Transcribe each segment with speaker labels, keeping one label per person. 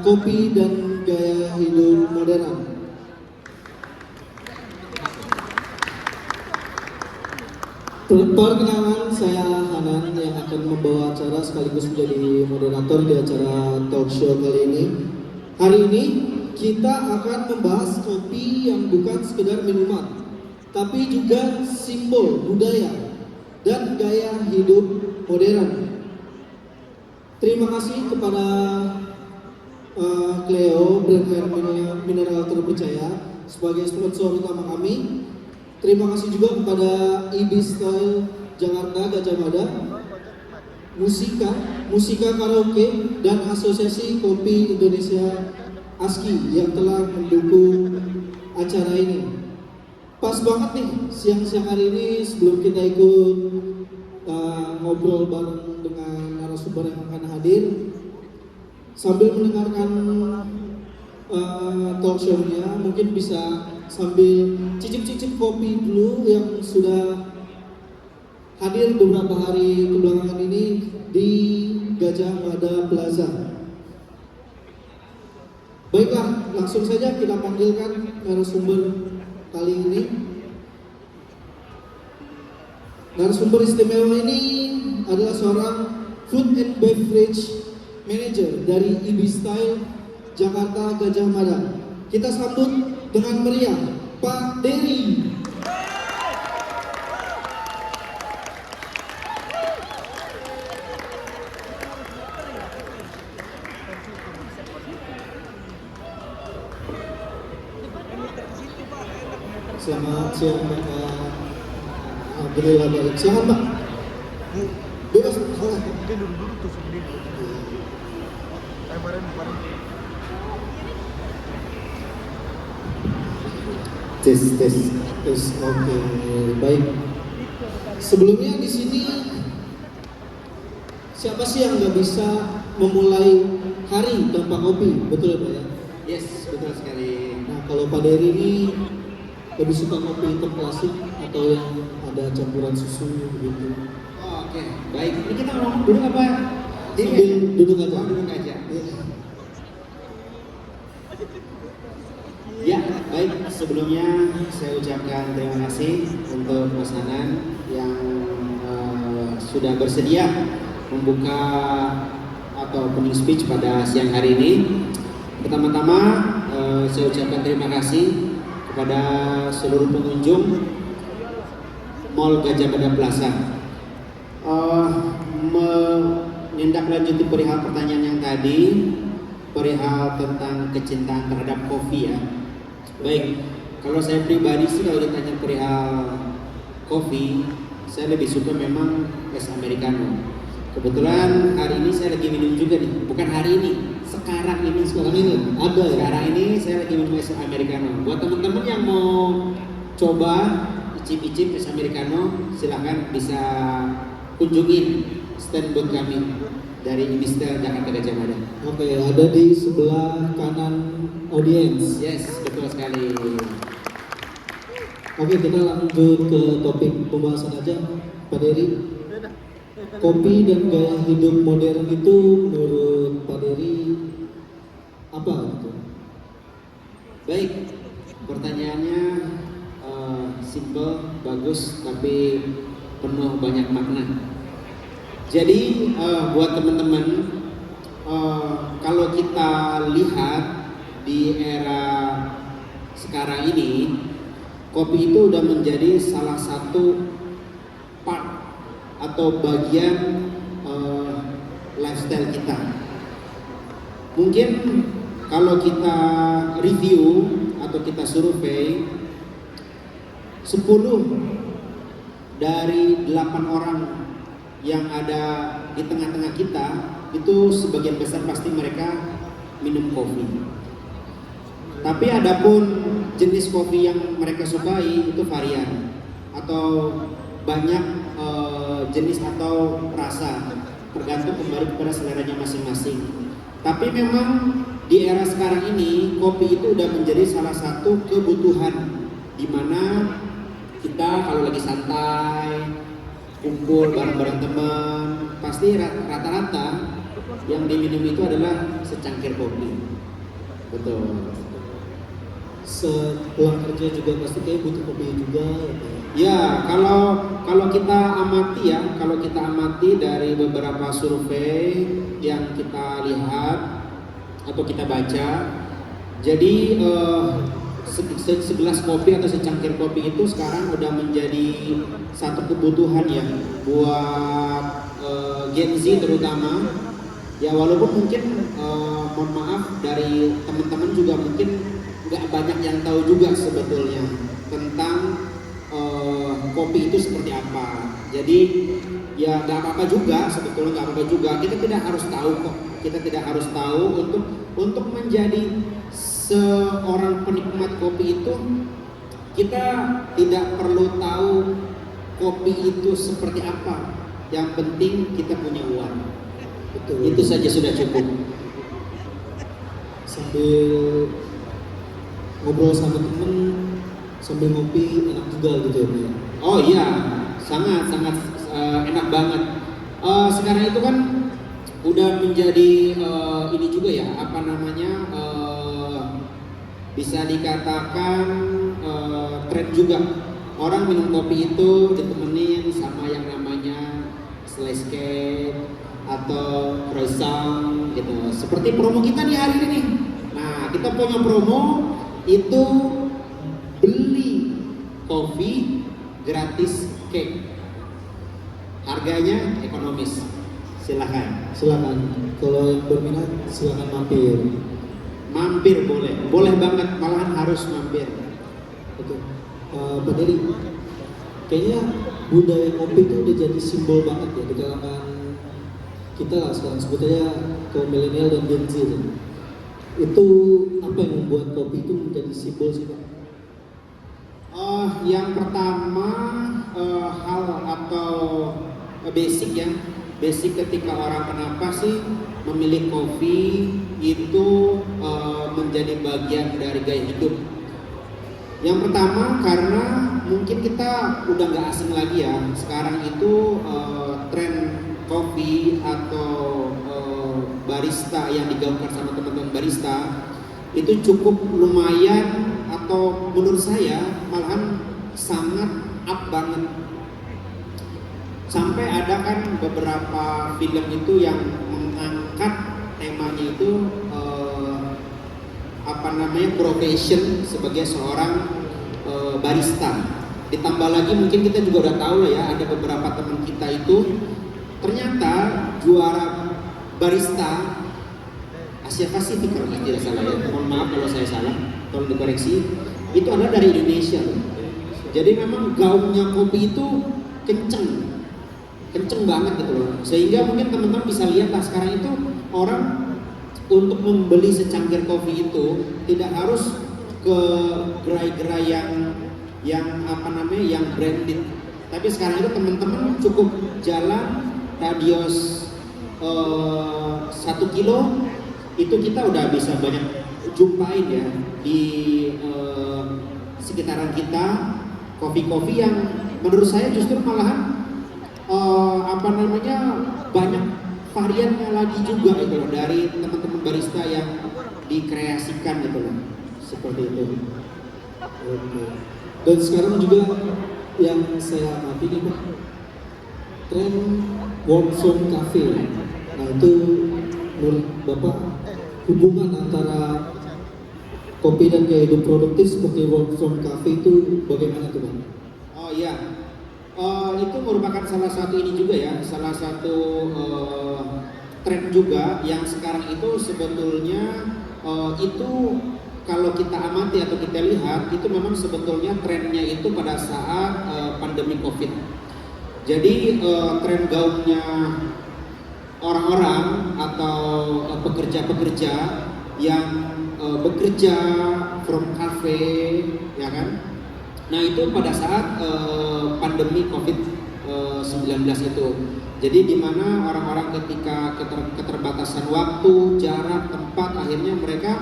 Speaker 1: Kopi dan gaya hidup modern. Perkenalkan, saya Hanan yang akan membawa acara sekaligus menjadi moderator di acara talk show kali ini. Hari ini kita akan membahas kopi yang bukan sekedar minuman, tapi juga simbol budaya dan gaya hidup modern. Terima kasih kepada Cleo, brand air mineral terpercaya sebagai sponsor utama kami. Terima kasih juga kepada IB Style Jakarta Gajah Mada, Musika Karaoke, dan Asosiasi Kopi Indonesia ASKI yang telah mendukung acara ini. Pas banget nih siang-siang hari ini sebelum kita ikut ngobrol bareng dengan narasumber yang akan hadir, sambil mendengarkan talk show-nya, mungkin bisa sambil cicip-cicip kopi dulu yang sudah hadir beberapa hari kebelakangan ini di Gajah Mada Plaza. Baiklah, langsung saja kita panggilkan narasumber kali ini. Narasumber istimewa ini adalah seorang food and beverage manager dari IB Style Jakarta Gajah Mada. Kita sambut dengan meriah Pak Dery. Selamat siang Pak. Alhamdulillah baik. Silakan Pak. Bebas salah.
Speaker 2: Duduk tuh sendiri. Bareng.
Speaker 1: Tes. Oke, baik. Sebelumnya di sini siapa sih yang nggak bisa memulai hari tanpa kopi, betul ya Pak ya?
Speaker 3: Yes, betul sekali.
Speaker 1: Nah, kalau Pak Dery ini lebih suka kopi hitam klasik atau yang ada campuran susu gitu?
Speaker 3: Oh, oke, baik. Ini kita ngomong dulu apa?
Speaker 1: Sambil duduk aja.
Speaker 3: Oh, duduk aja.
Speaker 1: Ya.
Speaker 3: Ya, baik. Sebelumnya saya ucapkan terima kasih untuk Mas Hanan yang sudah bersedia membuka atau opening speech pada siang hari ini. Pertama-tama saya ucapkan terima kasih kepada seluruh pengunjung Mall Gajah Mada Plaza. Menindaklanjuti perihal pertanyaan yang tadi, perihal tentang kecintaan terhadap kopi ya. Baik, kalau saya pribadi sih kalau ditanya perihal kopi, saya lebih suka memang es americano. Kebetulan hari ini saya lagi minum juga nih, bukan hari ini, sekarang ini
Speaker 1: ada ya?
Speaker 3: Sekarang ini saya lagi minum es americano. Buat teman-teman yang mau coba icip-icip es americano, silahkan bisa kunjungin stand booth kami dari IB Style Jakarta Gajah Mada.
Speaker 1: Oke, ada di sebelah kanan audiens.
Speaker 3: Yes, betul sekali.
Speaker 1: Oke, kita lanjut ke topik pembahasan aja, Pak Dery. Kopi dan gaya hidup modern itu menurut Pak Dery apa gitu?
Speaker 3: Baik, pertanyaannya simple, bagus, tapi penuh banyak makna. Jadi buat teman-teman, kalau kita lihat di era sekarang ini, kopi itu udah menjadi salah satu part atau bagian lifestyle kita. Mungkin kalau kita review atau kita survei, 10 dari 8 orang yang ada di tengah-tengah kita itu sebagian besar pasti mereka minum kopi. Tapi adapun jenis kopi yang mereka sukai itu varian atau banyak jenis atau rasa, tergantung kembali kepada seleranya masing-masing. Tapi memang di era sekarang ini kopi itu udah menjadi salah satu kebutuhan, di mana kita kalau lagi santai kumpul bareng-bareng teman, pasti rata-rata yang diminum itu adalah secangkir kopi. Betul.
Speaker 1: Sepulang kerja juga pasti kayak butuh kopi juga gitu.
Speaker 3: Ya, kalau kita amati dari beberapa survei yang kita lihat atau kita baca, jadi segelas kopi atau secangkir kopi itu sekarang udah menjadi satu kebutuhan ya buat Gen Z terutama. Ya walaupun mungkin mohon maaf dari teman-teman juga mungkin nggak banyak yang tahu juga sebetulnya tentang kopi itu seperti apa. Jadi ya nggak apa-apa juga, sebetulnya nggak apa-apa juga. Kita tidak harus tahu kok. Kita tidak harus tahu untuk menjadi seorang penikmat kopi itu kita tidak perlu tahu kopi itu seperti apa. Yang penting kita punya uang.
Speaker 1: Betul.
Speaker 3: Itu saja sudah cukup.
Speaker 1: Sambil ngobrol sama temen sambil ngopi enak juga gitu ya.
Speaker 3: Oh iya, sangat enak banget. Sekarang itu kan udah menjadi ini juga ya, apa namanya, bisa dikatakan tren juga. Orang minum kopi itu ditemenin sama yang namanya slice cake atau croissant gitu. Seperti promo kita di hari ini nih. Nah, kita punya promo itu beli kopi gratis cake. Harganya ekonomis. Silakan.
Speaker 1: Kalau yang berminat silakan mampir.
Speaker 3: Mampir boleh banget, malahan harus mampir.
Speaker 1: Oke. Pak Dery, kayaknya budaya kopi itu udah jadi simbol banget ya di kalangan kita lah sekarang, sebetulnya kaum milenial dan Gen Z. Itu apa yang membuat kopi itu menjadi simbol sih Pak?
Speaker 3: Yang pertama hal atau basic ya, basic ketika orang kenapa sih memilih kopi itu menjadi bagian dari gaya hidup. Yang pertama karena mungkin kita udah nggak asing lagi ya, sekarang itu tren kopi atau barista yang digaungkan sama teman-teman barista itu cukup lumayan, atau menurut saya malahan sangat up banget. Sampai ada kan beberapa film itu yang mengangkat temanya itu apa namanya, profession sebagai seorang barista. Ditambah lagi mungkin kita juga udah tahu lah ya, ada beberapa teman kita itu ternyata juara barista Asia Pasifik kalau tidak salah ya. Mohon maaf kalau saya salah, tolong dikoreksi. Itu adalah dari Indonesia loh. Jadi memang gaungnya kopi itu kenceng banget gitu loh. Sehingga mungkin teman-teman bisa lihat lah sekarang itu orang untuk membeli secangkir kopi itu tidak harus ke gerai-gerai yang apa namanya, yang branded. Tapi sekarang itu teman-teman cukup jalan radius 1 kilo itu kita udah bisa banyak jumpain ya di sekitaran kita kopi-kopi yang menurut saya justru malahan apa namanya, banyak variannya lagi juga gitu loh, dari teman-teman barista yang dikreasikan gitu loh, seperti itu.
Speaker 1: Oke. Dan sekarang juga yang saya amati nih Pak, tren work from cafe. Nah itu menurut Bapak hubungan antara kopi dan gaya hidup produktif seperti work from cafe itu bagaimana tuh Pak?
Speaker 3: Oh iya, itu merupakan salah satu ini juga ya, salah satu tren juga yang sekarang itu sebetulnya itu kalau kita amati atau kita lihat itu memang sebetulnya trennya itu pada saat pandemi COVID. Jadi tren gaungnya orang-orang atau pekerja-pekerja yang bekerja from cafe, ya kan? Nah itu pada saat pandemi COVID-19 itu. Jadi di mana orang-orang ketika keterbatasan waktu, jarak, tempat, akhirnya mereka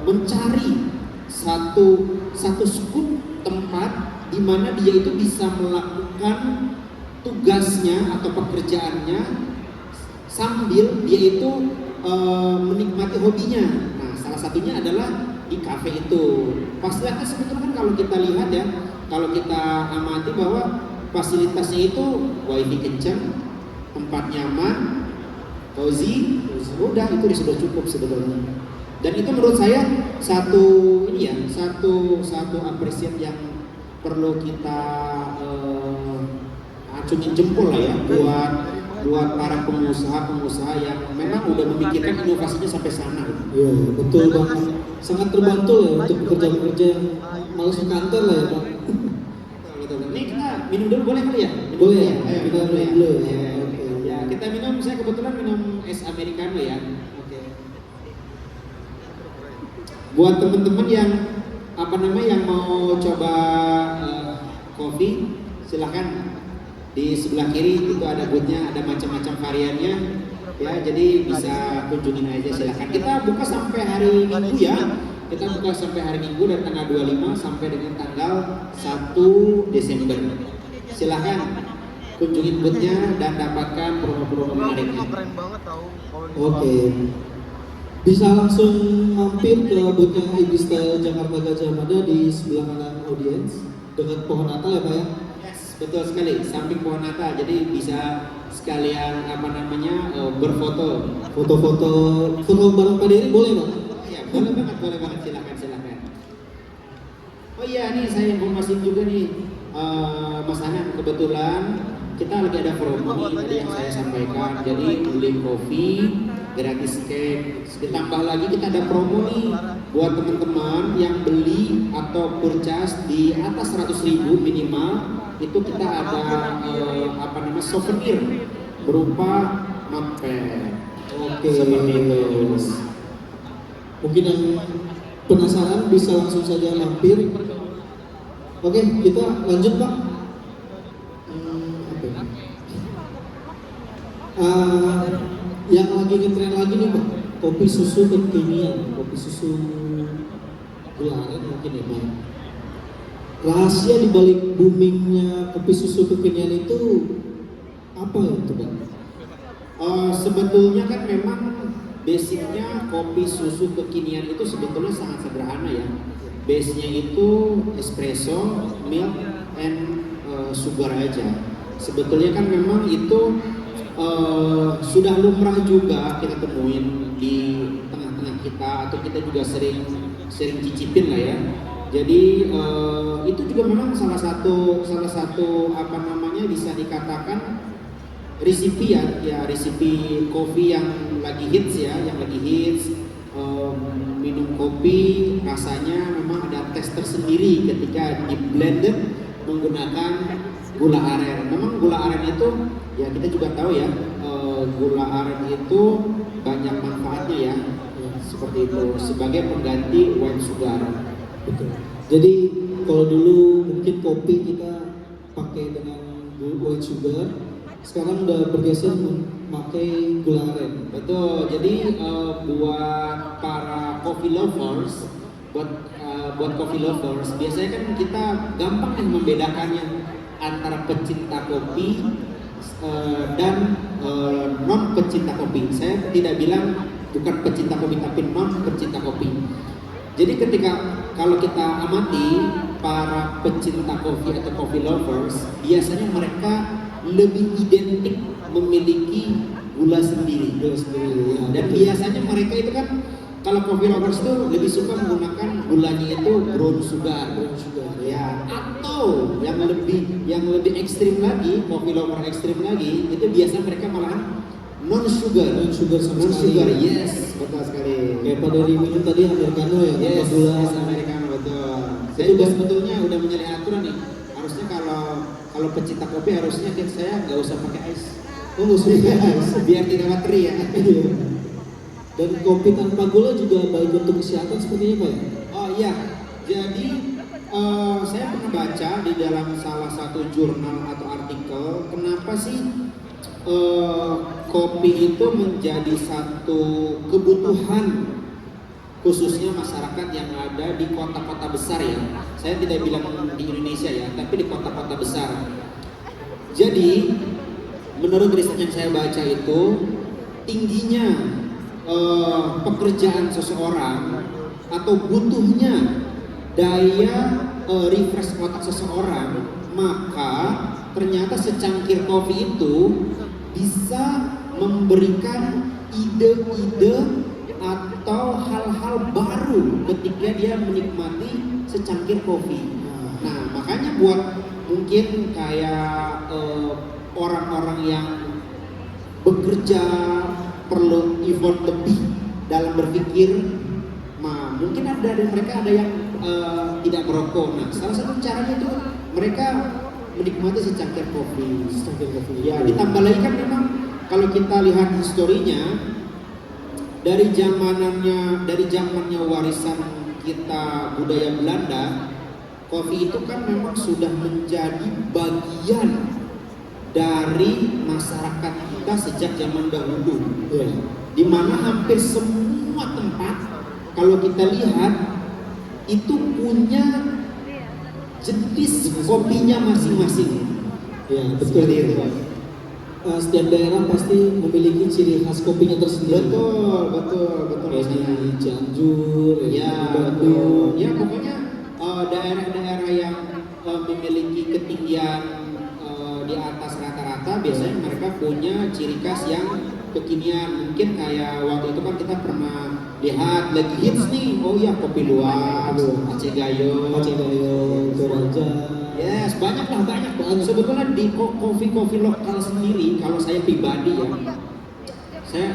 Speaker 3: mencari satu skup tempat di mana dia itu bisa melakukan tugasnya atau pekerjaannya sambil dia itu menikmati hobinya. Nah, salah satunya adalah di kafe itu. Fasilitasnya sebetulnya kan kalau kita lihat ya, kalau kita amati bahwa fasilitasnya itu wifi kencang, tempat nyaman, cozy, udah itu sudah cukup sebetulnya. Dan itu menurut saya satu apresiasi yang perlu kita acungin jempol lah ya buat para pengusaha yang memang udah memikirkan inovasinya sampai sana.
Speaker 1: Iya, betul banget. Sangat terbantu ya untuk pekerja-pekerja yang malas ke kantor lah ya Pak.
Speaker 3: Betul. Ini kita minum dulu boleh kali ya?
Speaker 1: Boleh ya?
Speaker 3: Ayo,
Speaker 1: Kita minum dulu ya.
Speaker 3: Ya,
Speaker 1: Oke.
Speaker 3: ya, kita minum, saya kebetulan minum es americano ya.
Speaker 1: Oke.
Speaker 3: Buat teman-teman yang yang mau coba kopi, silahkan di sebelah kiri itu ada boothnya, ada macam-macam variannya ya, jadi bisa kunjungin aja silahkan. Kita buka sampai hari Minggu ya, kita buka sampai hari Minggu dari tanggal 25 sampai dengan tanggal 1 Desember. Silahkan kunjungin boothnya dan dapatkan promo-promo menariknya.
Speaker 2: Keren banget tau.
Speaker 1: Oke. Bisa langsung mampir ke boothnya Ibistyle Jakarta Gajah Mada di sebelah kanan audiens dengan pohon Natal ya Pak ya?
Speaker 3: Yes, betul sekali, samping pohon Natal, jadi bisa sekalian berfoto.
Speaker 1: Foto bareng Pak Dery boleh Pak?
Speaker 3: Ya, boleh banget, silakan. Oh iya, nih saya informasi juga nih, Mas Anan, kebetulan kita lagi ada promo nih tadi yang saya sampaikan. Jadi beli kopi gratis cake. Ditambah lagi kita ada promo nih buat teman-teman yang beli atau purchase di atas 100.000 minimal, itu kita ada souvenir berupa notepad.
Speaker 1: Oke.
Speaker 3: Seperti itu.
Speaker 1: Mungkin yang penasaran bisa langsung saja mampir. Oke, kita lanjut Pak. Yang lagi ngetren lagi nih Pak, kopi susu kekinian, kopi susu gula aren mungkin ya Pak. Rahasia dibalik boomingnya kopi susu kekinian itu apa itu Pak?
Speaker 3: Sebetulnya kan memang basicnya kopi susu kekinian itu sebetulnya sangat sederhana ya. Base-nya itu espresso, milk, and sugar aja. Sebetulnya kan memang itu sudah lumrah juga kita temuin di tengah-tengah kita, atau kita juga sering cicipin lah ya. Jadi itu juga memang salah satu bisa dikatakan resipi resipi kopi yang lagi hits ya, minum kopi rasanya memang ada tes tersendiri ketika di blended menggunakan gula aren. Memang gula aren itu ya kita juga tahu ya, gula aren itu banyak manfaatnya ya, seperti itu sebagai pengganti white sugar.
Speaker 1: Betul. Jadi kalau dulu mungkin kopi kita pakai dengan white sugar, sekarang udah bergeser memakai gula aren.
Speaker 3: Betul. Jadi buat para coffee lovers, buat coffee lovers, biasanya kan kita gampang nih membedakannya antara pecinta kopi dan non pecinta kopi. Saya tidak bilang bukan pecinta kopi, tapi non pecinta kopi. Jadi kalau kita amati para pecinta kopi atau coffee lovers, biasanya mereka lebih identik memiliki gula sendiri.
Speaker 1: Ya,
Speaker 3: Dan biasanya mereka itu kan, kalau coffee lovers itu lebih suka menggunakan gulanya itu brown sugar. Ya, atau yang lebih ekstrim lagi, coffee lover ekstrim lagi, itu biasa mereka malahan non sugar
Speaker 1: sama sekali.
Speaker 3: Yes, betul sekali.
Speaker 1: Kayak pada minum tadi americano ya, tanpa
Speaker 3: Yes,
Speaker 1: gula.
Speaker 3: yes, americano, betul. Saya
Speaker 1: Itu
Speaker 3: juga
Speaker 1: kan-
Speaker 3: sebetulnya udah menyalahi aturan nih. Harusnya kalau pecinta kopi harusnya saya nggak usah pakai ice.
Speaker 1: Oh, nggak usah pakai ice.
Speaker 3: Biar tidak materi ya.
Speaker 1: Iya. Dan kopi tanpa gula juga baik untuk kesehatan sepertinya Pak ya?
Speaker 3: Oh iya, jadi saya pernah baca di dalam salah satu jurnal atau artikel, kenapa sih kopi itu menjadi satu kebutuhan khususnya masyarakat yang ada di kota-kota besar ya. Saya tidak bilang di Indonesia ya, tapi di kota-kota besar. Jadi menurut riset yang saya baca itu, tingginya pekerjaan seseorang atau butuhnya daya refresh otak seseorang, maka ternyata secangkir kopi itu bisa memberikan ide-ide atau hal-hal baru ketika dia menikmati secangkir kopi. Nah, makanya buat mungkin kayak orang-orang yang bekerja perlu effort lebih dalam berpikir, mungkin ada dari mereka ada yang tidak merokok. Nah, salah satu caranya itu mereka menikmati secangkir kopi. Ya, ditambah lagi kan memang kalau kita lihat historinya dari zamannya warisan kita budaya Belanda, kopi itu kan memang sudah menjadi bagian dari masyarakat kita sejak zaman dahulu. Di mana hampir semua tempat kalau kita lihat itu punya jenis kopinya masing-masing.
Speaker 1: Ya, betul itu. Setiap daerah pasti memiliki ciri khas kopinya tersendiri.
Speaker 3: Betul.
Speaker 1: Kayak di Cianjur,
Speaker 3: Ya,
Speaker 1: di Bandung.
Speaker 3: ya pokoknya daerah-daerah yang memiliki ketinggian di atas rata-rata biasanya mereka punya ciri khas yang kekinian. Mungkin kayak waktu itu kan kita pernah lihat lagi hits nih, oh iya kopi luwak, Aceh Gayo,
Speaker 1: Toraja.
Speaker 3: yes, banyak. Sebetulnya di kopi lokal sendiri, kalau saya pribadi ya, saya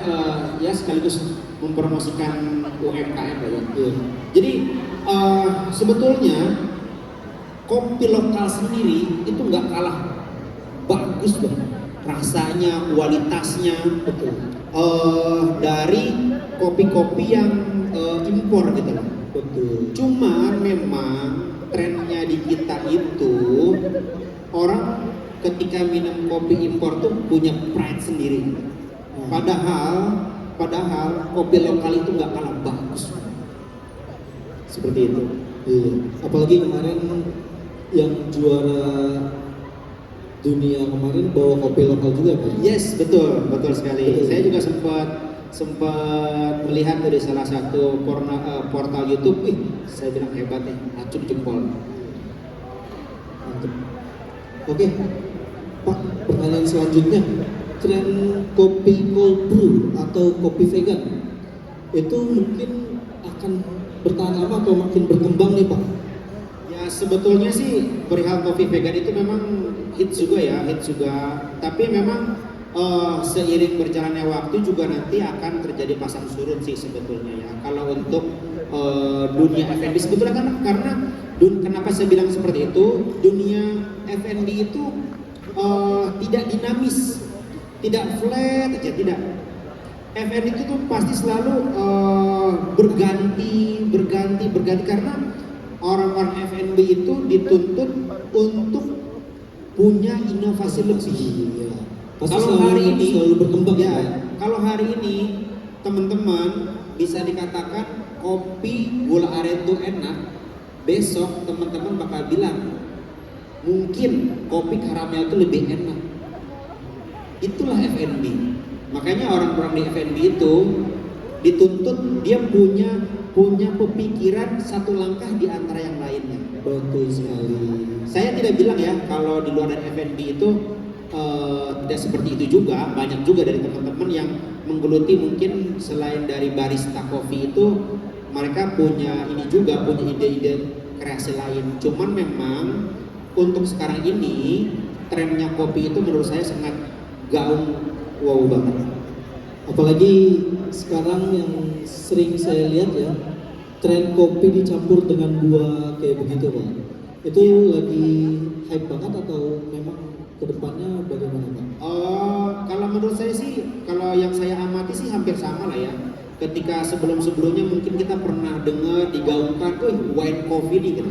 Speaker 3: ya sekaligus mempromosikan UMKM ya. Jadi sebetulnya kopi lokal sendiri itu nggak kalah bagus loh, rasanya, kualitasnya, betul. Dari kopi-kopi yang impor gitu loh.
Speaker 1: Betul.
Speaker 3: Cuman memang trennya di kita itu orang ketika minum kopi impor tuh punya pride sendiri. Padahal kopi lokal itu nggak kalah bagus. Seperti itu.
Speaker 1: Iya. Apalagi kemarin yang juara dunia kemarin bawa kopi lokal juga kan?
Speaker 3: Yes, betul sekali. Saya juga sempat melihat dari salah satu portal YouTube. Saya bilang hebat nih, acung jempol.
Speaker 1: Mantap. Oke, Pak, pertanyaan selanjutnya, tren kopi cold brew atau kopi vegan itu mungkin akan bertahan lama atau makin berkembang nih Pak?
Speaker 3: Ya sebetulnya sih perihal kopi vegan itu memang hits juga. Tapi memang seiring berjalannya waktu juga nanti akan terjadi pasang surut sih sebetulnya ya. Kalau untuk dunia F&B sebetulnya kan karena kenapa saya bilang seperti itu, dunia F&B itu tidak dinamis, tidak flat aja, tidak. F&B itu tuh pasti selalu berganti karena orang-orang F&B itu dituntut untuk punya inovasi lebih.
Speaker 1: Ya.
Speaker 3: Kalau hari ini
Speaker 1: selalu berkembang
Speaker 3: ya.
Speaker 1: Pak.
Speaker 3: Kalau hari ini teman-teman bisa dikatakan kopi gula aren itu enak, besok teman-teman bakal bilang mungkin kopi karamel itu lebih enak. Itulah F&B. Makanya orang-orang di F&B itu dituntut dia punya pemikiran satu langkah di antara yang lainnya.
Speaker 1: Betul sekali.
Speaker 3: Saya tidak bilang ya kalau di luar dari F&B itu tidak seperti itu juga. Banyak juga dari teman-teman yang menggeluti mungkin selain dari barista kopi itu mereka punya ide-ide kreasi lain. Cuman memang untuk sekarang ini trennya kopi itu menurut saya sangat gaung, wow banget.
Speaker 1: Apalagi sekarang yang sering saya lihat ya, tren kopi dicampur dengan buah kayak begitu Pak. Itu lagi hype banget atau memang kedepannya bagaimana Pak?
Speaker 3: Kalau menurut saya sih, kalau yang saya amati sih hampir sama lah ya. Ketika sebelum-sebelumnya mungkin kita pernah dengar digaungkan, wine coffee nih kan.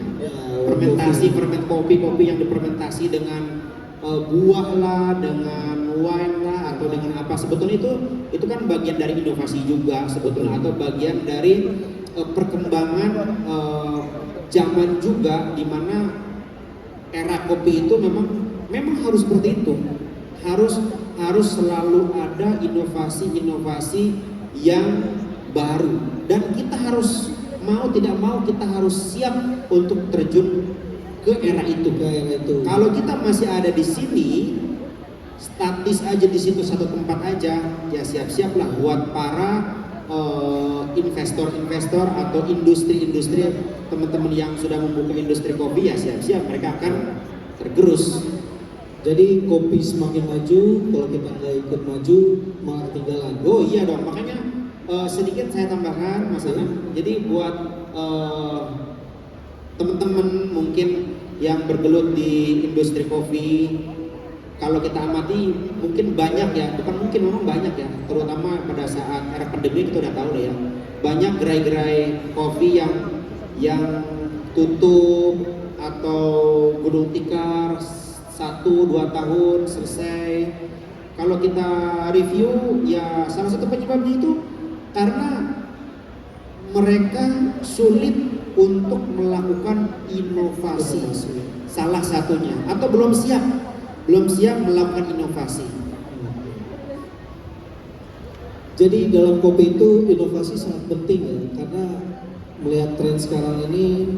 Speaker 3: Ferment kopi yang difermentasi dengan buah lah, dengan wine lah, atau dengan apa. Sebetulnya itu kan bagian dari inovasi juga sebetulnya, atau bagian dari perkembangan zaman juga, di mana era kopi itu memang harus seperti itu, harus selalu ada inovasi-inovasi yang baru, dan kita harus mau tidak mau kita harus siap untuk terjun ke era itu. Kalau kita masih ada di sini statis aja di situ satu tempat aja, ya siap-siaplah buat para investor-investor atau industri-industri, teman-teman yang sudah membuka industri kopi, ya siap-siap mereka akan tergerus.
Speaker 1: Jadi kopi semakin maju, kalau kita nggak ikut maju malah ketinggalan.
Speaker 3: Oh iya dong, makanya sedikit saya tambahkan Mas Anam. Jadi buat teman-teman mungkin yang bergelut di industri kopi, kalau kita amati mungkin banyak ya, bukan mungkin, memang banyak ya, terutama pada saat era pandemi kita udah tahu lah ya, banyak gerai-gerai kopi yang tutup atau gulung tikar 1-2 tahun selesai. Kalau kita review ya salah satu penyebabnya itu karena mereka sulit untuk melakukan inovasi, salah satunya, atau belum siap melakukan inovasi.
Speaker 1: Jadi dalam kopi itu inovasi sangat penting ya, karena melihat tren sekarang ini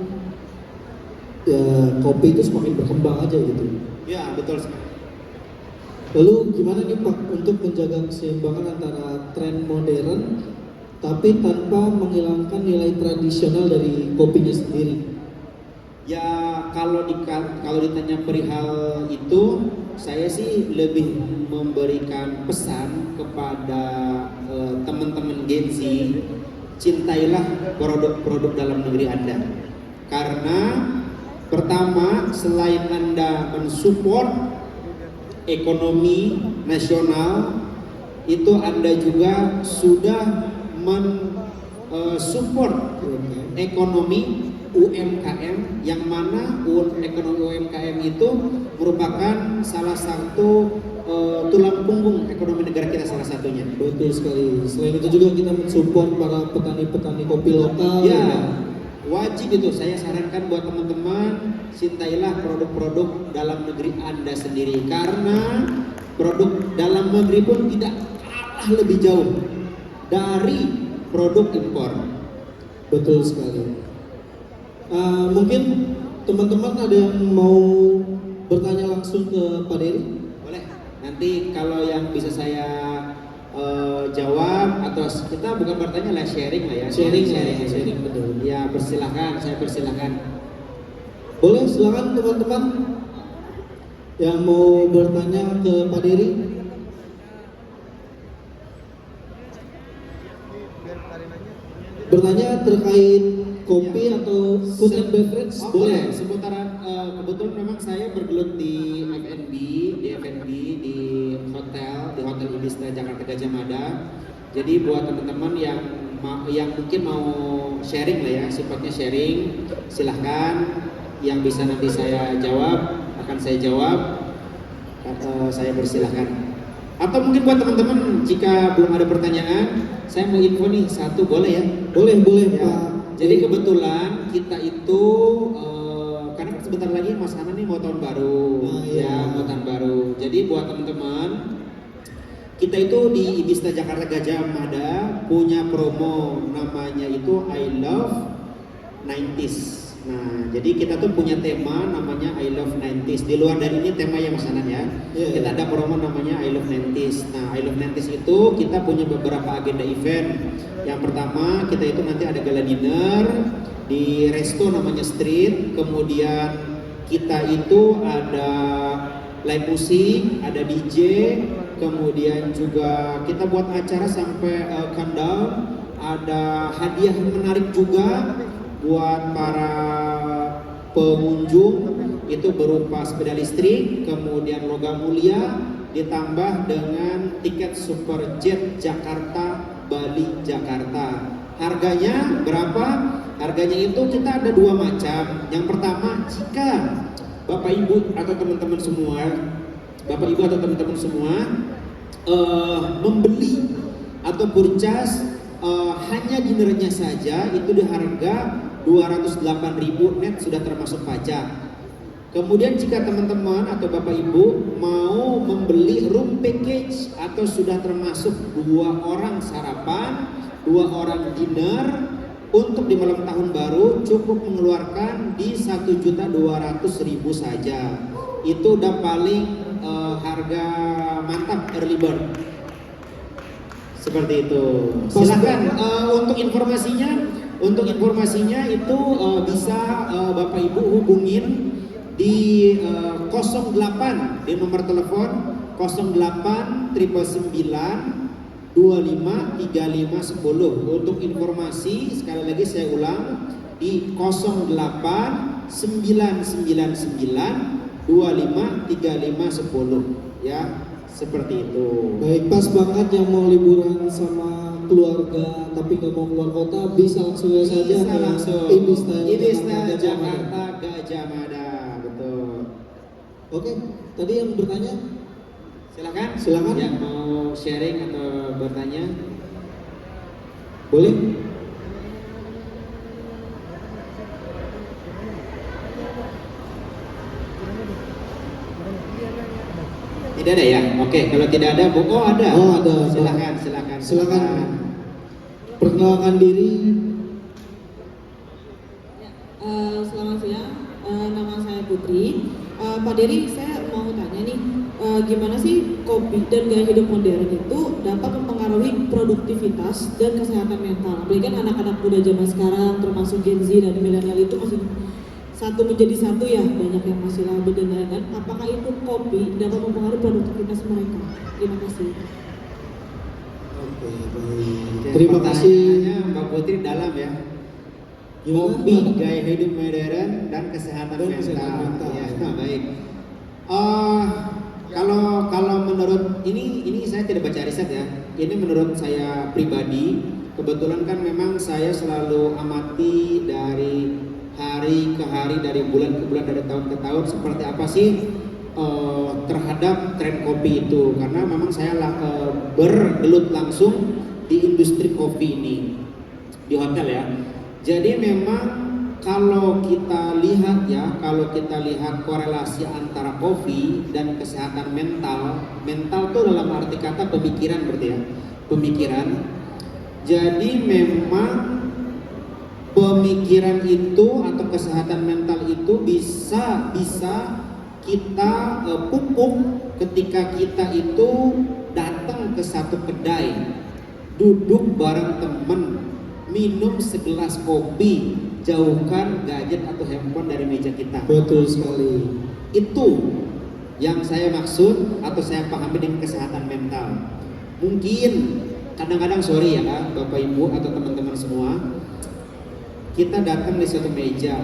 Speaker 1: ya kopi itu semakin berkembang aja gitu.
Speaker 3: Ya betul sekali.
Speaker 1: Lalu gimana nih Pak untuk menjaga keseimbangan antara tren modern tapi tanpa menghilangkan nilai tradisional dari kopinya sendiri?
Speaker 3: Ya kalau ditanya perihal itu, saya sih lebih memberikan pesan kepada teman-teman Gen Z, cintailah produk-produk dalam negeri Anda. Karena pertama, selain Anda mensupport ekonomi nasional, itu Anda juga sudah mensupport ekonomi UMKM, yang mana ekonomi UMKM itu merupakan salah satu tulang punggung ekonomi negara kita, salah satunya.
Speaker 1: Betul sekali. Selain itu juga kita mensupport para petani-petani kopi lokal.
Speaker 3: Ya, wajib itu. Saya sarankan buat teman-teman, cintailah produk-produk dalam negeri Anda sendiri, karena produk dalam negeri pun tidak kalah lebih jauh dari produk impor.
Speaker 1: Betul sekali. Mungkin teman-teman ada yang mau bertanya langsung ke Pak Dery?
Speaker 3: Boleh. Nanti kalau yang bisa saya jawab, atau kita bukan bertanya lah, sharing lah ya.
Speaker 1: Sharing betul.
Speaker 3: Ya persilahkan, saya persilahkan.
Speaker 1: Boleh, silakan teman-teman yang mau bertanya ke Pak Dery. Bertanya terkait kopi atau food and beverage, boleh.
Speaker 3: Seputaran kebetulan memang saya bergelut di F&B di hotel Ibis Jakarta Gajah Mada. Jadi buat teman-teman yang mungkin mau sharing lah ya, sifatnya sharing, silahkan. Yang bisa nanti saya jawab akan saya jawab, atau saya persilahkan. Atau mungkin buat teman-teman, jika belum ada pertanyaan, saya mau info nih satu, boleh ya?
Speaker 1: Boleh
Speaker 3: Ya.
Speaker 1: Pak.
Speaker 3: Jadi kebetulan kita itu karena sebentar lagi Mas Hana nih mau tahun baru, mau tahun baru. Jadi buat teman-teman, kita itu di Ibista Jakarta Gajah Mada punya promo, namanya itu I Love 90s. Nah, jadi kita tuh punya tema namanya I Love 90s. Di luar dari ini tema yang Mas Hana ya. Kita ada promo namanya I Love 90s. Nah, I Love 90s itu kita punya beberapa agenda event. Yang pertama, kita itu nanti ada gala dinner di resto namanya Street. Kemudian kita itu ada live musik, ada DJ. Kemudian juga kita buat acara sampai countdown. Ada hadiah menarik juga buat para pengunjung, itu berupa sepeda listrik, kemudian logam mulia, ditambah dengan tiket Superjet Jakarta Bali Jakarta. Harganya berapa? Harganya itu kita ada dua macam. Yang pertama, jika Bapak Ibu atau teman-teman semua membeli atau purchase hanya dinernya saja, itu di harga 208.000 net sudah termasuk pajak. Kemudian jika teman-teman atau Bapak Ibu mau membeli room package atau sudah termasuk 2 orang sarapan, 2 orang dinner untuk di malam tahun baru cukup mengeluarkan di 1.200.000 saja. Itu udah paling harga mantap early bird. Seperti itu. Silakan untuk informasinya itu bisa Bapak Ibu hubungin di 08 di nomor telepon 08 999 253510. Untuk informasi sekali lagi saya ulang di 08 999 253510 ya, seperti itu.
Speaker 1: Baik, pas banget yang mau liburan sama keluarga tapi nggak mau keluar kota bisa langsung saja
Speaker 3: Bisa
Speaker 1: ke
Speaker 3: langsung
Speaker 1: Ibis-Style
Speaker 3: Jakarta Gajah Mada.
Speaker 1: Oke, tadi yang bertanya
Speaker 3: Silakan yang mau sharing atau bertanya
Speaker 1: boleh.
Speaker 3: Tidak ada ya? Oke, kalau tidak ada, ada.
Speaker 1: Oh, ada.
Speaker 3: Silakan.
Speaker 1: Perkenalkan diri.
Speaker 2: Selamat siang, nama saya Putri. Pak Dery, saya mau tanya nih, gimana sih kopi dan gaya hidup modern itu dapat mempengaruhi produktivitas dan kesehatan mental? Apalagi kan anak-anak muda zaman sekarang, termasuk Gen Z dan milenial itu masih satu menjadi satu ya, banyak yang masih labil dan lain-lain. Apakah itu kopi dapat mempengaruhi produktivitas mereka? Terima kasih.
Speaker 1: Oke, baik. Terima kasih.
Speaker 3: Mbak Putri dalam ya.
Speaker 1: Gimana,
Speaker 3: Kopi,
Speaker 1: Mbak?
Speaker 3: gaya hidup modern dan kesehatan mental. Ya, baik. Kalau menurut ini saya tidak baca riset ya. Ini menurut saya pribadi. Kebetulan kan memang saya selalu amati dari hari ke hari, dari bulan ke bulan, dari tahun ke tahun seperti apa sih terhadap tren kopi itu. Karena memang saya bergelut langsung di industri kopi ini di hotel ya. Jadi memang kalau kita lihat korelasi antara kopi dan kesehatan mental itu dalam arti kata pemikiran berarti ya, pemikiran. Jadi memang pemikiran itu atau kesehatan mental itu bisa kita pupuk ketika kita itu datang ke satu kedai, duduk bareng temen, minum segelas kopi, jauhkan gadget atau handphone dari meja kita.
Speaker 1: Betul sekali.
Speaker 3: Itu yang saya maksud atau saya pahami dengan kesehatan mental. Mungkin kadang-kadang sorry ya Bapak Ibu atau teman-teman semua, kita datang di suatu meja,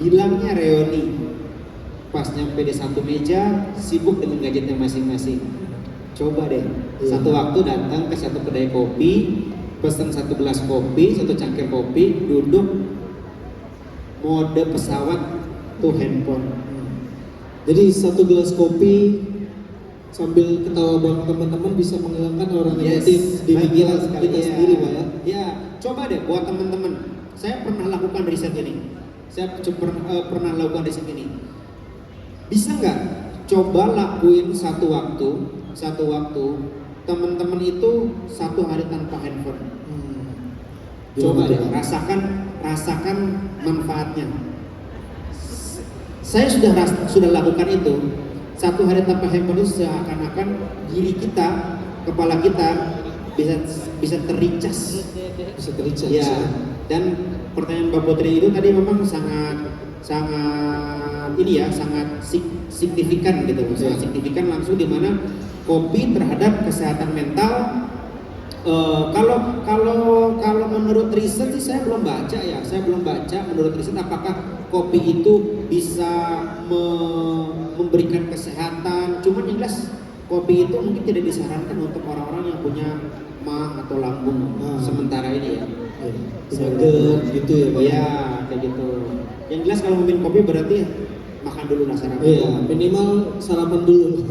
Speaker 3: bilangnya reuni, pas nyampe di satu meja sibuk dengan gadgetnya masing-masing. Coba deh, satu waktu datang ke satu kedai kopi, pesan satu gelas kopi, satu cangkir kopi, duduk mode pesawat tuh handphone.
Speaker 1: Jadi satu gelas kopi sambil ketawa bareng teman-teman bisa menghilangkan orang negatif di pikiran kita sendiri, Pak ya.
Speaker 3: Ya, coba deh buat teman-teman. Saya pernah lakukan riset ini. Pernah lakukan riset ini. Bisa nggak coba lakuin satu waktu teman-teman itu satu hari tanpa handphone. Coba deh rasakan manfaatnya. Saya sudah lakukan itu. Satu hari tanpa handphone itu seakan-akan diri kita, kepala kita bisa tericas. Ya. Dan pertanyaan Mbak Putri itu tadi memang sangat signifikan gitu. Sangat signifikan langsung di mana kopi terhadap kesehatan mental. Kalau menurut riset sih saya belum baca menurut riset apakah kopi itu bisa memberikan kesehatan. Cuman yang jelas kopi itu mungkin tidak disarankan untuk orang-orang yang punya mah atau lambung sementara ini ya.
Speaker 1: Seger gitu ya Pak.
Speaker 3: Iya, kayak gitu. Yang jelas kalau minum kopi berarti makan dulu lah sarapan.
Speaker 1: Iya, minimal sarapan dulu.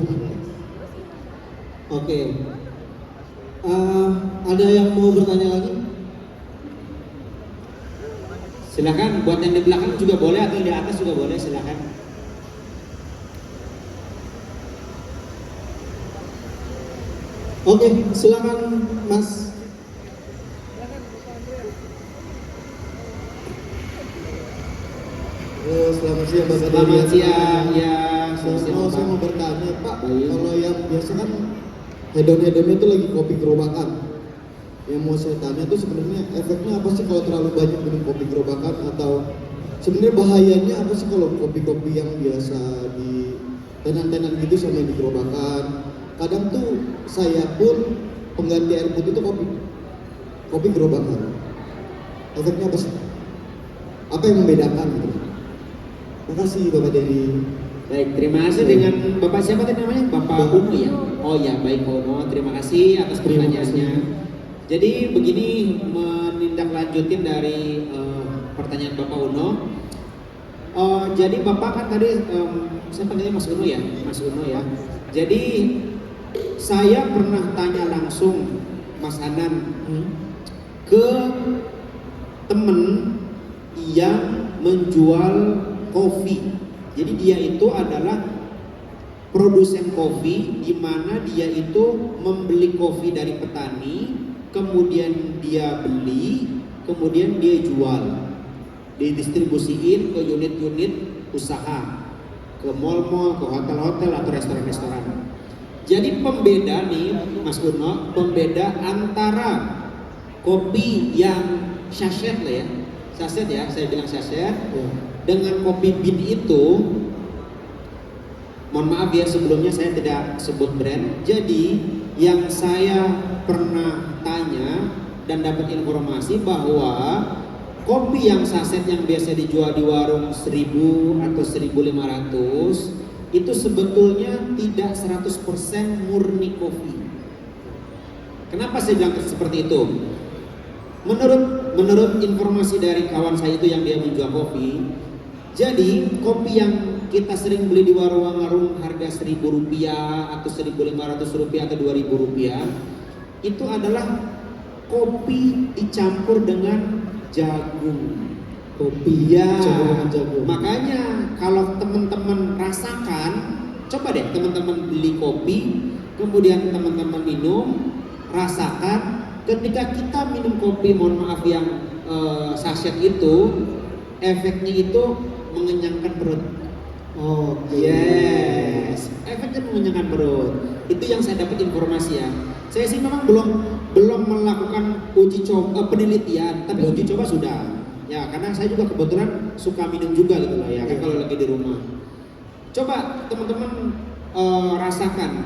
Speaker 1: Oke. Ada yang mau bertanya lagi?
Speaker 3: Silakan, buat yang di belakang juga boleh atau di atas juga boleh, silakan.
Speaker 1: Oke, silakan Mas. Selamat siang Bapak.
Speaker 3: Selamat siang ya.
Speaker 1: Saya mau bertanya Pak,
Speaker 3: Baik.
Speaker 1: kalau yang biasa kan hedon-hedonnya itu lagi kopi gerobakan. Yang mau saya tanya itu sebenarnya efeknya apa sih kalau terlalu banyak minum kopi gerobakan, atau sebenarnya bahayanya apa sih kalau kopi-kopi yang biasa di tenan-tenan gitu sama yang di gerobakan. Kadang tuh saya pun pengganti air putih itu kopi gerobakan. Efeknya apa sih? Apa yang membedakan gitu? Makasih Bapak Dedi.
Speaker 3: Baik, terima kasih dengan Bapak siapa tadi namanya? Bapak Uno ya? Oh ya, baik Pak Uno, terima kasih atas
Speaker 1: Terima
Speaker 3: pertanyaannya. Jadi begini, menindaklanjutin dari pertanyaan Bapak Uno. Jadi Bapak kan tadi, saya panggilnya Mas Uno ya? Mas Uno ya. Jadi saya pernah tanya langsung Mas Hanan ke temen yang menjual kopi. Jadi dia itu adalah produsen kopi, di mana dia itu membeli kopi dari petani, kemudian dia beli, kemudian dia jual, didistribusiin ke unit-unit usaha, ke mall-mall, ke hotel-hotel atau restoran-restoran. Jadi pembeda nih Mas Uno, pembeda antara kopi yang sachet lah ya, sachet ya, saya bilang sachet, dengan kopi bean itu, mohon maaf ya sebelumnya saya tidak sebut brand. Jadi yang saya pernah tanya dan dapat informasi bahwa kopi yang saset yang biasa dijual di warung 1000 atau 1500 itu sebetulnya tidak 100% murni kopi. Kenapa saya bilang seperti itu? Menurut informasi dari kawan saya itu yang dia menjual kopi, jadi kopi yang kita sering beli di warung-warung harga Rp1.000 atau Rp1.500 atau Rp2.000 itu adalah kopi dicampur dengan jagung.
Speaker 1: Kopi
Speaker 3: Ya,
Speaker 1: campuran jagung.
Speaker 3: makanya kalau teman-teman rasakan, coba deh teman-teman beli kopi, kemudian teman-teman minum, rasakan ketika kita minum kopi, mohon maaf yang sachet itu, efeknya itu mengenyangkan perut.
Speaker 1: Oh,
Speaker 3: Yes, efeknya mengenyangkan perut. Itu yang saya dapat informasi ya. Saya sih memang belum melakukan uji coba penelitian, tapi uji coba sudah. Ya, karena saya juga kebetulan suka minum juga gitu lah ya, kan kalau lagi di rumah. Coba teman-teman rasakan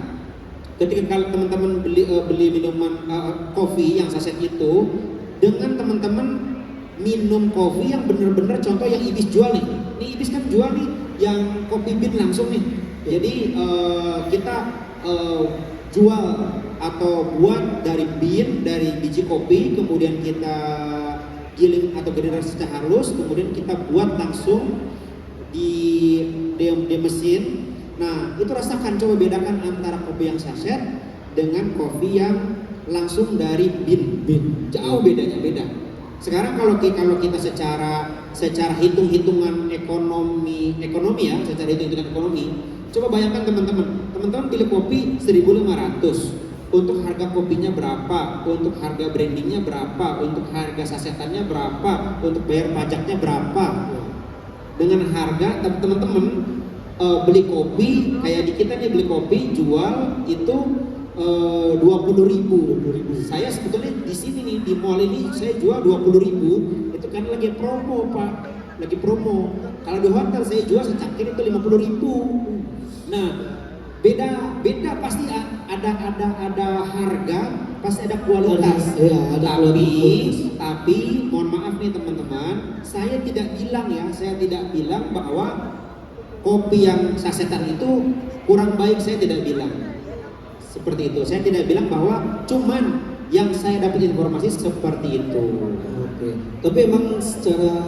Speaker 3: ketika kalau teman-teman beli minuman kopi yang saset itu, dengan teman-teman minum kopi yang benar-benar contoh yang Ibis jual nih. Ini Ibis kan jual nih yang kopi bean langsung nih. Jadi kita jual atau buat dari bean, dari biji kopi, kemudian kita giling atau generasi secara halus, kemudian kita buat langsung di mesin. Nah, itu rasakan, coba bedakan antara kopi yang saset dengan kopi yang langsung dari bean. Jauh bedanya, beda. Sekarang kalau kita secara hitung-hitungan ekonomi ya, secara hitung-hitungan ekonomi, coba bayangkan teman-teman beli kopi 1.500. Untuk harga kopinya berapa, untuk harga brandingnya berapa, untuk harga sasetannya berapa, untuk bayar pajaknya berapa. Dengan harga teman-teman beli kopi kayak di kita nih, beli kopi jual itu 20.000. Saya sebetulnya di sini nih di mall ini saya jual 20.000, itu kan lagi promo Pak, lagi promo. Kalau di hotel saya jual secangkir itu 50.000. Nah, beda pasti ada harga, pasti ada kualitas.
Speaker 1: Ya, ada kualitas.
Speaker 3: Tapi mohon maaf nih teman-teman, saya tidak bilang bahwa kopi yang sasetan itu kurang baik, saya tidak bilang seperti itu. Saya tidak bilang bahwa cuman yang saya dapat informasi seperti itu.
Speaker 1: Oke. Tapi emang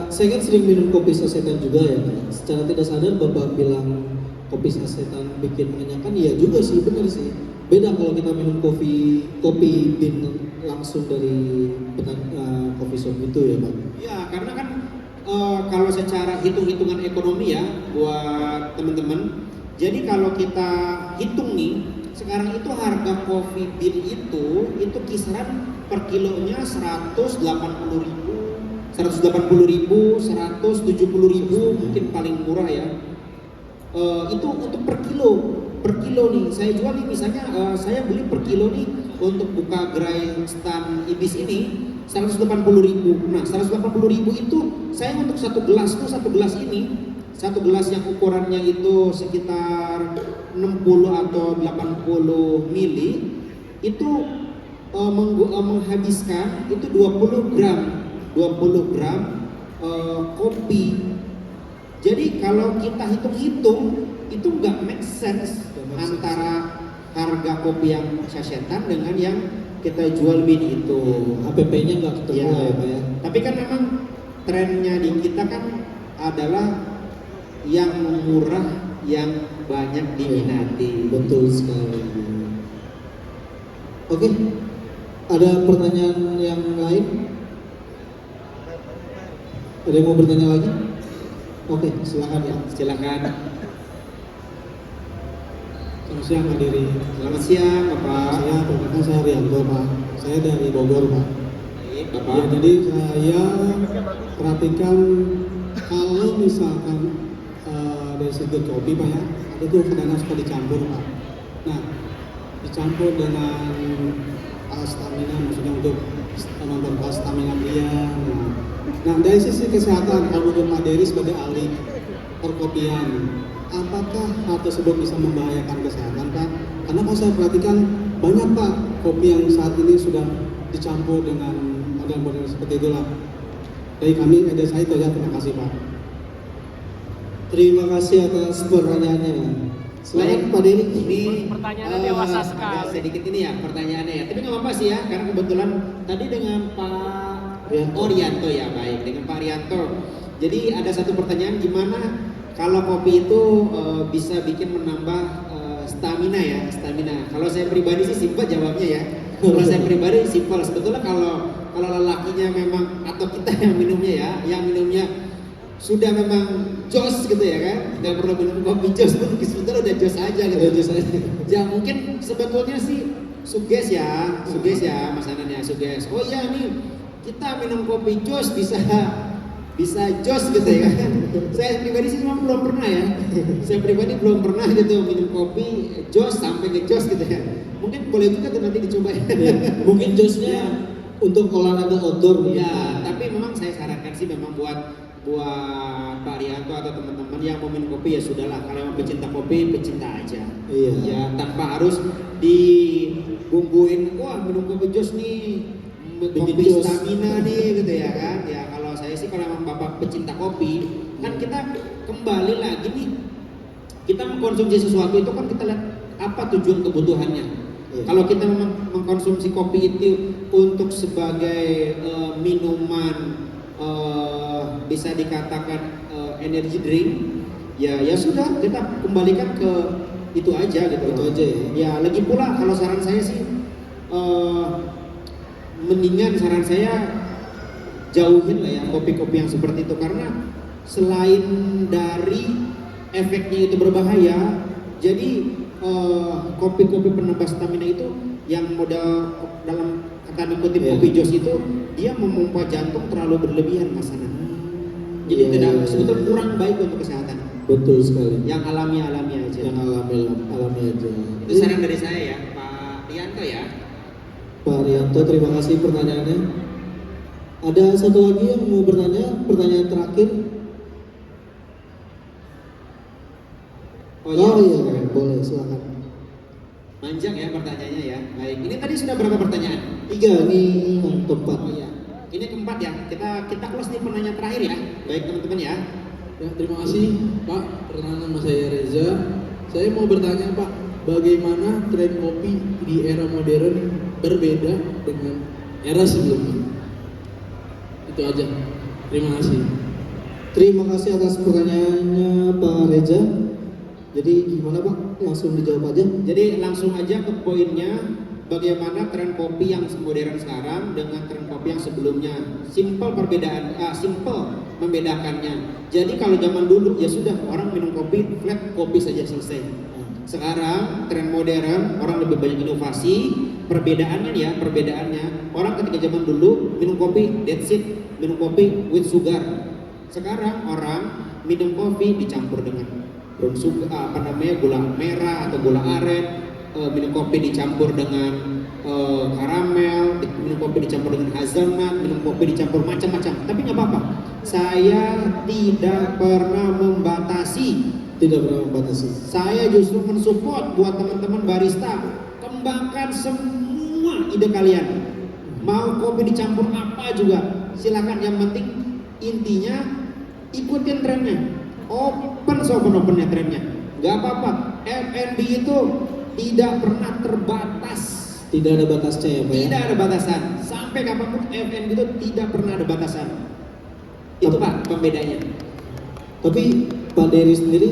Speaker 1: saya kan sering minum kopi sasetan juga ya, Pak. Secara tidak sadar Bapak bilang kopi sasetan bikin mengenyangkan, iya juga sih, benar sih. Beda kalau kita minum kopi bean langsung dari coffee shop itu ya Pak.
Speaker 3: Ya, karena kan kalau secara hitung-hitungan ekonomi ya buat teman-teman. Jadi kalau kita hitung nih sekarang itu harga Coffee Bean itu kisaran per kilonya 180.000, 170.000, 170.000 mungkin paling murah ya. Itu untuk per kilo nih. Saya jual nih misalnya saya beli per kilo nih untuk buka gerai stand Ibis ini 180.000. Nah 180.000 itu saya untuk satu gelas yang ukurannya itu sekitar 60 atau 80 mili itu menghabiskan itu 20 gram kopi. Jadi kalau kita hitung-hitung itu nggak make sense antara harga kopi yang sasetan dengan yang kita jual bean itu.
Speaker 1: HPP-nya nggak ketemu
Speaker 3: Ya,
Speaker 1: ya Pak ya.
Speaker 3: tapi kan memang trennya di kita kan adalah yang murah, yang banyak diminati.
Speaker 1: Betul sekali. Oke, ada pertanyaan yang lain? Ada yang mau bertanya lagi? Oke, silakan ya.
Speaker 3: Silakan.
Speaker 1: Selamat siang Pak Diri.
Speaker 3: Selamat siang, Bapak.
Speaker 1: Perkenalkan saya Rianto Pak. Saya dari Bogor Pak.
Speaker 3: Baik,
Speaker 1: Ya,
Speaker 3: Bapak.
Speaker 1: jadi saya perhatikan kalau misalkan dari segi kopi Pak ya, ada tuh kadang suka dicampur Pak. Nah, dicampur dengan stamina, maksudnya untuk memperkuat stamina dia. Nah, dari sisi kesehatan, kalau menurut Pak Dery sebagai ahli perkopian, apakah hal tersebut bisa membahayakan kesehatan Pak? Karena kalau saya perhatikan banyak Pak kopi yang saat ini sudah dicampur dengan model-model seperti itulah. Dari kami ada saya itu ya, terima kasih Pak. Terima kasih atas pertanyaannya. Selamat Pak Dery.
Speaker 3: Ini
Speaker 4: Pertanyaannya dewasa sekali.
Speaker 3: agak sedikit ini ya pertanyaannya ya. Tapi nggak apa-apa sih ya, karena kebetulan tadi dengan Pak Rianto ya, baik dengan Pak Rianto. Jadi ada satu pertanyaan, gimana kalau kopi itu bisa bikin menambah stamina ya, stamina. Kalau saya pribadi sih simpel jawabnya ya. Kalau saya pribadi simpel. Sebetulnya kalau lelakinya memang atau kita yang minumnya sudah memang jos gitu ya kan, nggak perlu minum kopi jos, sebetulnya udah jos aja gitu.
Speaker 1: Jos aja.
Speaker 3: Ya mungkin sebetulnya sih suges ya Mas Anan ya, suges. Oh iya nih kita minum kopi jos bisa jos gitu ya kan. Saya pribadi sih memang belum pernah ya. Saya pribadi belum pernah gitu minum kopi jos sampai ke jos gitu ya. Mungkin boleh juga tuh nanti dicoba ya.
Speaker 1: Mungkin josnya untuk olahraga outdoor
Speaker 3: Ya, tapi memang saya sarankan sih memang buat Pak Rianto atau teman-teman yang mau minum kopi ya sudahlah, kalau yang pecinta kopi pecinta aja.
Speaker 1: Iya.
Speaker 3: Ya tanpa harus dibumbuin wah minum kopi jos nih,
Speaker 1: Bikin
Speaker 3: kopi
Speaker 1: jos.
Speaker 3: stamina nih gitu ya kan. Ya kalau saya sih kalau memang Bapak pecinta kopi, kan kita kembali lagi nih, kita mengkonsumsi sesuatu itu kan kita lihat apa tujuan kebutuhannya.
Speaker 1: Iya.
Speaker 3: Kalau kita memang mengkonsumsi kopi itu untuk sebagai minuman bisa dikatakan energy drink, ya sudah kita kembalikan ke itu aja gitu.
Speaker 1: Itu aja ya.
Speaker 3: Ya lagi pula kalau saran saya sih mendingan saran saya jauhin lah ya kopi-kopi yang seperti itu, karena selain dari efeknya itu berbahaya, jadi kopi-kopi penambah stamina itu yang modal dalam kata kutip kopi jos itu dia memompa jantung terlalu berlebihan Mas Anan. Jadi tidak sebetulnya kurang baik untuk kesehatan.
Speaker 1: Betul sekali.
Speaker 3: Yang alami aja.
Speaker 1: Yang alami aja.
Speaker 3: Itu saran dari saya ya, Pak Rianto ya.
Speaker 1: Pak Rianto, terima kasih pertanyaannya. Ada satu lagi yang mau bertanya, pertanyaan terakhir. Oh iya, boleh, silakan.
Speaker 3: Panjang ya pertanyaannya ya. Baik, ini tadi sudah berapa pertanyaan?
Speaker 1: 3, ini yang keempat.
Speaker 3: Oh iya, ini keempat ya. Kita close di pertanyaan terakhir ya. Baik teman-teman ya.
Speaker 4: Ya, terima kasih Pak. Perkenalkan nama saya Reza. Saya mau bertanya Pak, bagaimana tren kopi di era modern berbeda dengan era sebelumnya? Itu aja. Terima kasih.
Speaker 1: Terima kasih atas pertanyaannya Pak Reza. Jadi gimana Pak? Langsung dijawab aja.
Speaker 3: Jadi langsung aja ke poinnya, bagaimana tren kopi yang modern sekarang dengan tren kopi yang sebelumnya. Simple membedakannya. Jadi kalau zaman dulu ya sudah orang minum kopi flat, kopi saja selesai. Sekarang tren modern, orang lebih banyak inovasi. Perbedaannya orang ketika zaman dulu minum kopi that's it, minum kopi with sugar. Sekarang orang minum kopi dicampur dengan brown sugar, gula merah atau gula aren, minum kopi dicampur dengan karamel, minum kopi dicampur dengan hazelnut, minum kopi dicampur macam-macam. Tapi nggak apa-apa. Saya tidak pernah membatasi. Saya justru mensupport buat teman-teman barista, kembangkan semua ide kalian. Mau kopi dicampur apa juga, silakan. Yang penting intinya ikutin trennya. Open-opennya trennya. Gak apa-apa. F&B itu tidak pernah terbatas.
Speaker 1: Tidak ada batasnya ya Pak ya?
Speaker 3: Tidak ada batasan. Sampai kapanpun F&B itu tidak pernah ada batasan. Itu Pak pembedanya.
Speaker 1: Tapi Pak Dery sendiri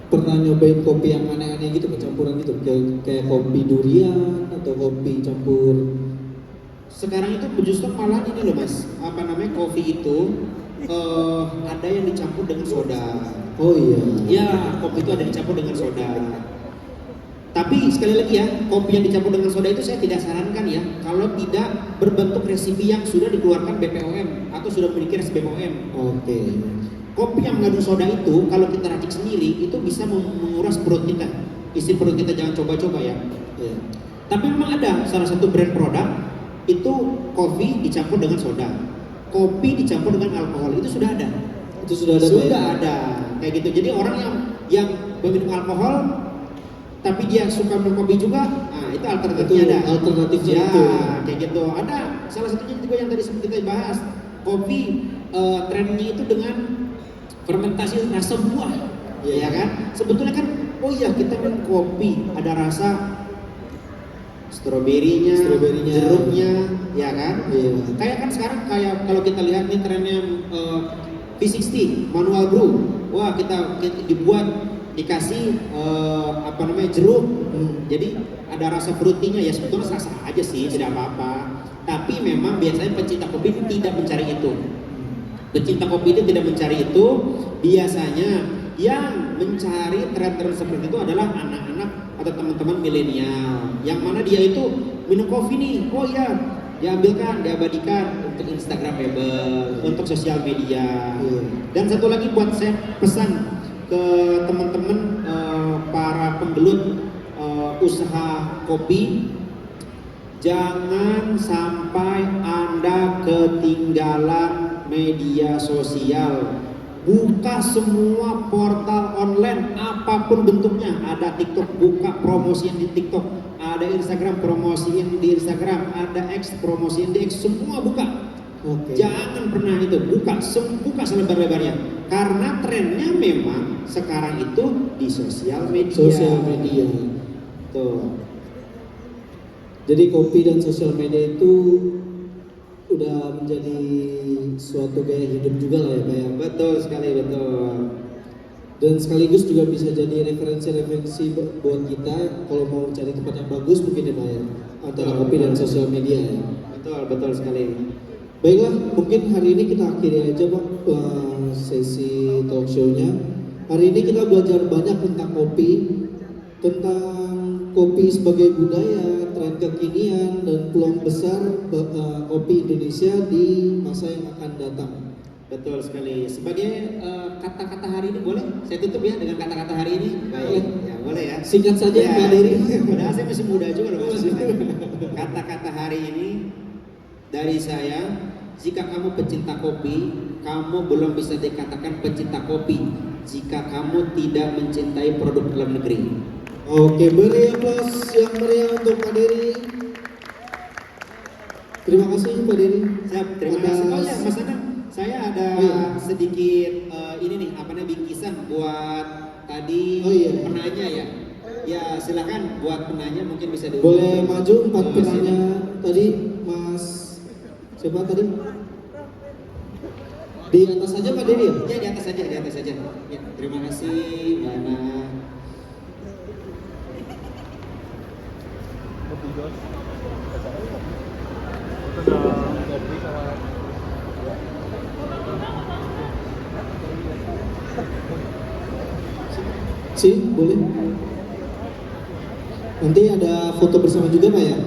Speaker 1: pernah nyobain kopi yang aneh-aneh gitu, campuran gitu, kayak kopi durian atau kopi campur?
Speaker 3: Sekarang itu justru malah ini loh Mas, kopi itu ada yang dicampur dengan soda.
Speaker 1: Oh iya.
Speaker 3: Ya, kopi itu ada dicampur dengan soda. Tapi sekali lagi ya, kopi yang dicampur dengan soda itu saya tidak sarankan ya, kalau tidak berbentuk resipi yang sudah dikeluarkan BPOM atau sudah memiliki resep BPOM.
Speaker 1: Oke.
Speaker 3: Kopi yang mengandung soda itu kalau kita racik sendiri itu bisa menguras perut kita. Isi perut kita jangan coba-coba ya.
Speaker 1: Ya.
Speaker 3: Tapi memang ada salah satu brand produk itu kopi dicampur dengan soda, kopi dicampur dengan alkohol, itu sudah ada.
Speaker 1: Itu sudah ada.
Speaker 3: Sudah ada kayak gitu. Jadi orang yang minum alkohol tapi dia suka minum kopi juga, nah itu alternatifnya
Speaker 1: Itu
Speaker 3: ada.
Speaker 1: alternatifnya
Speaker 3: Ya,
Speaker 1: itu.
Speaker 3: kayak gitu. Ada salah satunya juga yang tadi sempat kita bahas, kopi trennya itu dengan fermentasi rasa buah, ya kan? Sebetulnya kan, oh iya kita minum kopi ada rasa stroberinya, jeruknya, ya kan?
Speaker 1: Iya.
Speaker 3: Kayak kan sekarang kayak kalau kita lihat nih trennya V60 manual brew, wah kita dibuat dikasih jeruk, jadi ada rasa fruitynya ya, sebetulnya sah aja sih, tidak apa-apa. Tapi memang biasanya pencinta kopi tidak mencari itu. Pecinta kopi itu tidak mencari itu, biasanya yang mencari tren-tren seperti itu adalah anak-anak atau teman-teman milenial, yang mana dia itu minum kopi nih, oh iya, diambilkan, diabadikan untuk Instagramable, untuk sosial media. Dan satu lagi buat saya pesan ke teman-teman para pembelut usaha kopi, jangan sampai Anda ketinggalan media sosial. Buka semua portal online apapun bentuknya. Ada TikTok, buka promosiin di TikTok. Ada Instagram, promosiin di Instagram. Ada X, promosiin di X. Semua buka.
Speaker 1: Oke.
Speaker 3: Jangan pernah itu buka selebar-lebarnya. Karena trennya memang sekarang itu di sosial media.
Speaker 1: Sosial media.
Speaker 3: Tuh.
Speaker 1: Jadi kopi dan sosial media itu udah menjadi suatu gaya hidup juga lah ya Pak ya.
Speaker 3: Betul sekali, betul.
Speaker 1: Dan sekaligus juga bisa jadi referensi buat kita kalau mau cari tempat yang bagus mungkin ya Pak ya, antara kopi dan sosial media ya.
Speaker 3: Betul sekali.
Speaker 1: Baiklah, mungkin hari ini kita akhiri aja Pak sesi talk show-nya. Hari ini kita belajar banyak tentang kopi sebagai budaya, tren kekinian, dan peluang besar kopi Indonesia di masa yang akan datang.
Speaker 3: Betul sekali. Sebagai kata-kata hari ini boleh? Saya tutup ya dengan kata-kata hari ini. Baik, ya boleh ya.
Speaker 1: Singkat saja
Speaker 3: Ya,
Speaker 1: Pak Dery.
Speaker 3: Padahal saya masih muda juga loh Mas. Kata-kata hari ini dari saya, jika kamu pecinta kopi, kamu belum bisa dikatakan pecinta kopi jika kamu tidak mencintai produk dalam negeri.
Speaker 1: Oke, beri aplaus yang meriah untuk Pak Dery. Terima kasih Pak Dery.
Speaker 3: Siap, terima kasih. Oh ya, Mas Anang, saya ada sedikit bingkisan buat tadi penanya ya. Ya silakan buat penanya mungkin bisa diundang.
Speaker 1: Boleh maju 4 penanya tadi, Mas. Siapa tadi? Di atas saja Pak Dery ya?
Speaker 3: Ya di atas saja. Ya, terima kasih Mbak Ana.
Speaker 1: Boleh. Nanti ada foto bersama juga Pak ya.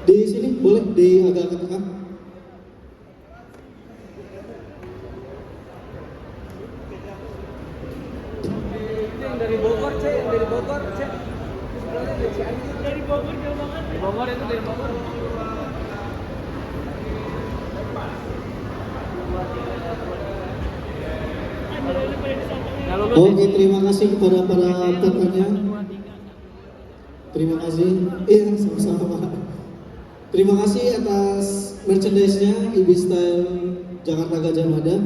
Speaker 1: Di sini boleh di agak ke tengah.
Speaker 5: Yang dari Bogor, Cek, yang dari Bogor, Cek. Sebelahnya dari Cianjur. Dari Bogor jauh banget. Dari Bogor itu dari Bogor.
Speaker 1: Oke, terima kasih kepada para pesertanya. Terima kasih. Iya, sama-sama Pak. Terima kasih atas merchandise-nya Ibi Style Jakarta Gajah Mada.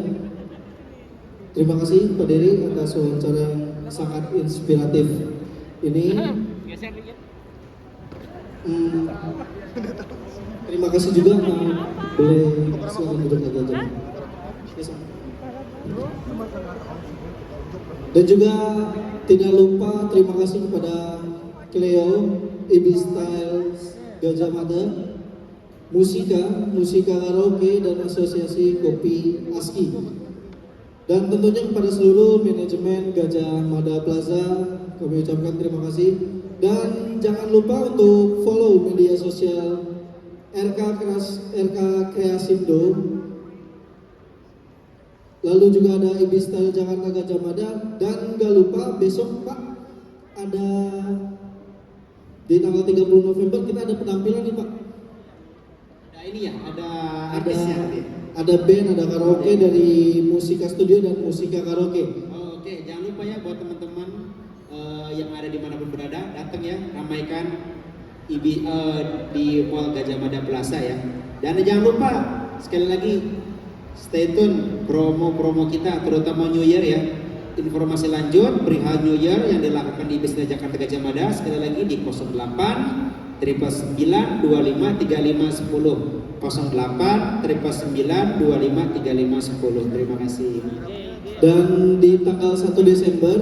Speaker 1: Terima kasih Pak Dery atas wawancara yang sangat inspiratif ini. Terima kasih juga boleh silakan duduk agak jauh. Dan juga tidak lupa terima kasih kepada Cleo, Ibi Style Gajah Mada, Musika Karaoke dan Asosiasi Kopi ASKI. Dan tentunya kepada seluruh manajemen Gajah Mada Plaza kami ucapkan terima kasih. Dan jangan lupa untuk follow media sosial RK Kreasindo. Lalu juga ada Ibi Style Jakarta Gajah Mada. Dan gak lupa besok Pak ada di tanggal 30 November kita ada penampilan nih Pak.
Speaker 3: Ada ini ya, ada artisnya nanti.
Speaker 1: Ada band, ada karaoke dari Musika Studio dan Musika Karaoke.
Speaker 3: Oh, oke, jangan lupa ya buat teman-teman yang ada dimanapun berada, datang ya, ramaikan di Mall Gajah Mada Plaza ya. Dan jangan lupa sekali lagi stay tune promo-promo kita, terutama New Year ya. Informasi lanjut perihal New Year yang dilakukan di Bisnis Jakarta Gajah Mada sekali lagi di 08 999 25 35 10 08 999 25 35 10. Terima kasih.
Speaker 1: Dan di tanggal 1 Desember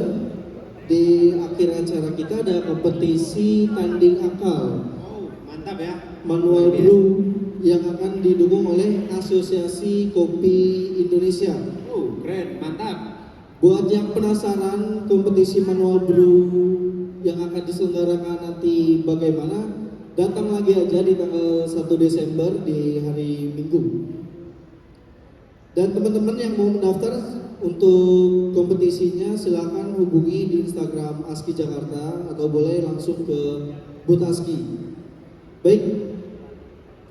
Speaker 1: di akhir acara kita ada kompetisi tanding akal
Speaker 3: Oh, mantap ya.
Speaker 1: manual brew yang akan didukung oleh Asosiasi Kopi Indonesia.
Speaker 3: Oh, keren, mantap.
Speaker 1: Buat yang penasaran kompetisi manual brew yang akan diselenggarakan nanti bagaimana, datang lagi aja di tanggal 1 Desember di hari Minggu. Dan teman-teman yang mau mendaftar untuk kompetisinya silahkan hubungi di Instagram ASKI Jakarta atau boleh langsung ke booth ASKI. Baik,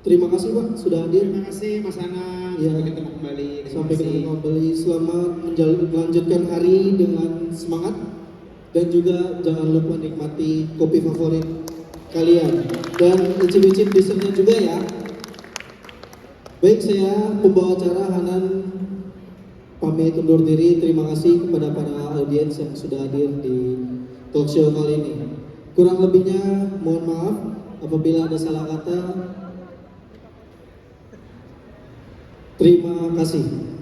Speaker 1: terima kasih Pak sudah hadir.
Speaker 3: Terima kasih Mas Ana.
Speaker 1: Ya.
Speaker 3: Sampai ketemu kembali. Terima
Speaker 1: Sampai
Speaker 3: kasih.
Speaker 1: ketemu kembali. Selamat melanjutkan hari dengan semangat dan juga jangan lupa nikmati kopi favorit kalian dan icip-icip dessertnya juga ya. Baik, saya pembawa acara Hanan pamit undur diri. Terima kasih kepada para audiens yang sudah hadir di talk show kali ini. Kurang lebihnya mohon maaf apabila ada salah kata. Terima kasih.